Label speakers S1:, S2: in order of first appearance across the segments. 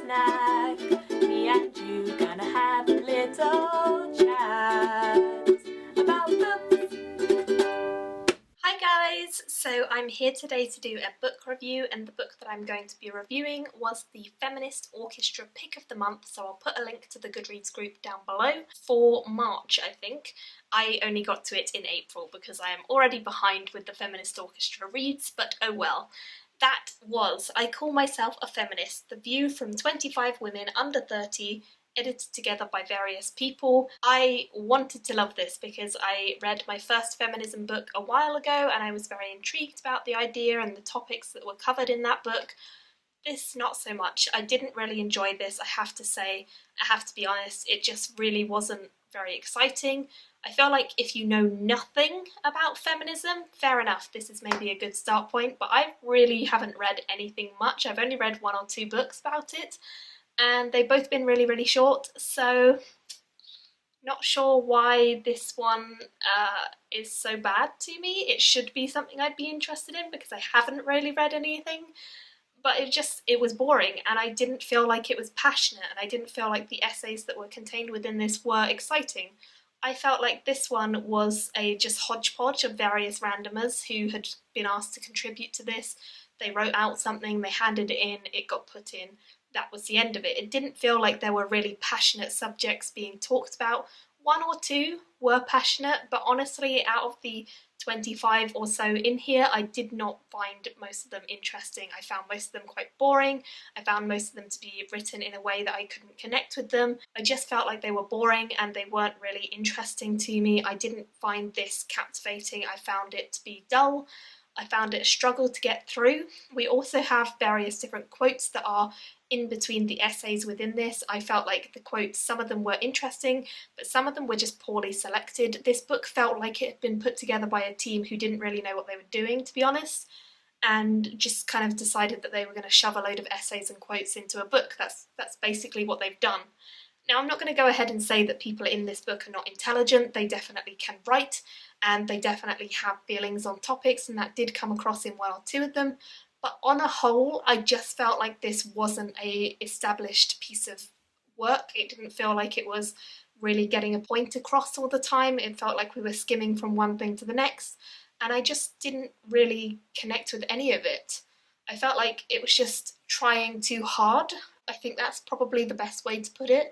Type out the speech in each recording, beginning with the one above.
S1: snack. Me and you gonna have a little chat about books. Hi guys! So I'm here today to do a book review, and the book that I'm going to be reviewing was the Feminist Orchestra Pick of the Month, so I'll put a link to the Goodreads group down below for March, I think. I only got to it in April because I am already behind with the Feminist Orchestra reads, but oh well. That was I Call Myself a Feminist, the view from 25 women under 30, edited together by various people. I wanted to love this because I read my first feminism book a while ago and I was very intrigued about the idea and the topics that were covered in that book. This, not so much. I didn't really enjoy this, I have to say. I have to be honest, it just really wasn't very exciting. I feel like if you know nothing about feminism, fair enough, this is maybe a good start point, but I really haven't read anything much. I've only read 1 or 2 books about it, and they've both been really, really short, so not sure why this one is so bad to me. It should be something I'd be interested in because I haven't really read anything, but it was boring, and I didn't feel like it was passionate, and I didn't feel like the essays that were contained within this were exciting. I felt like this one was a just hodgepodge of various randomers who had been asked to contribute to this. They wrote out something, they handed it in, it got put in. That was the end of it. It didn't feel like there were really passionate subjects being talked about. 1 or 2 were passionate, but honestly, out of the 25 or so in here, I did not find most of them interesting. I found most of them quite boring. I found most of them to be written in a way that I couldn't connect with them. I just felt like they were boring and they weren't really interesting to me. I didn't find this captivating. I found it to be dull. I found it a struggle to get through. We also have various different quotes that are in between the essays within this. I felt like the quotes, some of them were interesting, but some of them were just poorly selected. This book felt like it had been put together by a team who didn't really know what they were doing, to be honest, and just kind of decided that they were going to shove a load of essays and quotes into a book. That's basically what they've done. Now, I'm not going to go ahead and say that people in this book are not intelligent. They definitely can write, and they definitely have feelings on topics, and that did come across in 1 or 2 of them. But on a whole, I just felt like this wasn't a established piece of work. It didn't feel like it was really getting a point across all the time. It felt like we were skimming from one thing to the next, and I just didn't really connect with any of it. I felt like it was just trying too hard. I think that's probably the best way to put it.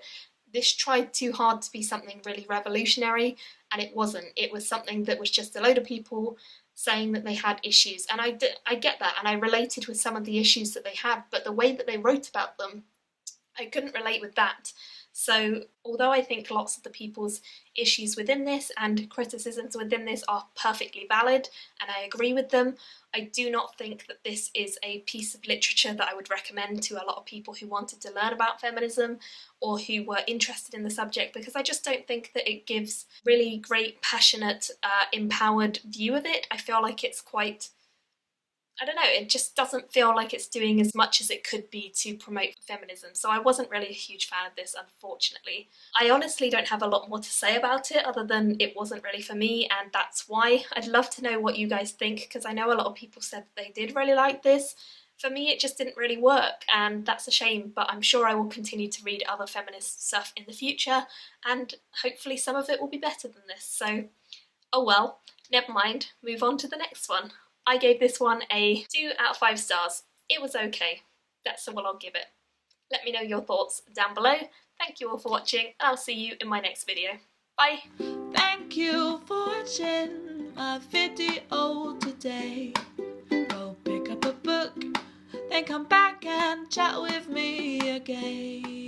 S1: This tried too hard to be something really revolutionary, and it wasn't. It was something that was just a load of people saying that they had issues, and I get that, and I related with some of the issues that they had, but the way that they wrote about them, I couldn't relate with that. So although I think lots of the people's issues within this and criticisms within this are perfectly valid, and I agree with them, I do not think that this is a piece of literature that I would recommend to a lot of people who wanted to learn about feminism or who were interested in the subject, because I just don't think that it gives really great, passionate, empowered view of it. I feel like it's quite, I don't know, it just doesn't feel like it's doing as much as it could be to promote feminism. So I wasn't really a huge fan of this, unfortunately. I honestly don't have a lot more to say about it other than it wasn't really for me, and that's why. I'd love to know what you guys think, because I know a lot of people said that they did really like this. For me, it just didn't really work, and that's a shame, but I'm sure I will continue to read other feminist stuff in the future, and hopefully some of it will be better than this. So, oh well, never mind, move on to the next one. I gave this one a 2 out of 5 stars. It was okay. That's all I'll give it. Let me know your thoughts down below. Thank you all for watching, and I'll see you in my next video. Bye!
S2: Thank you for watching my video today. Go pick up a book, then come back and chat with me again.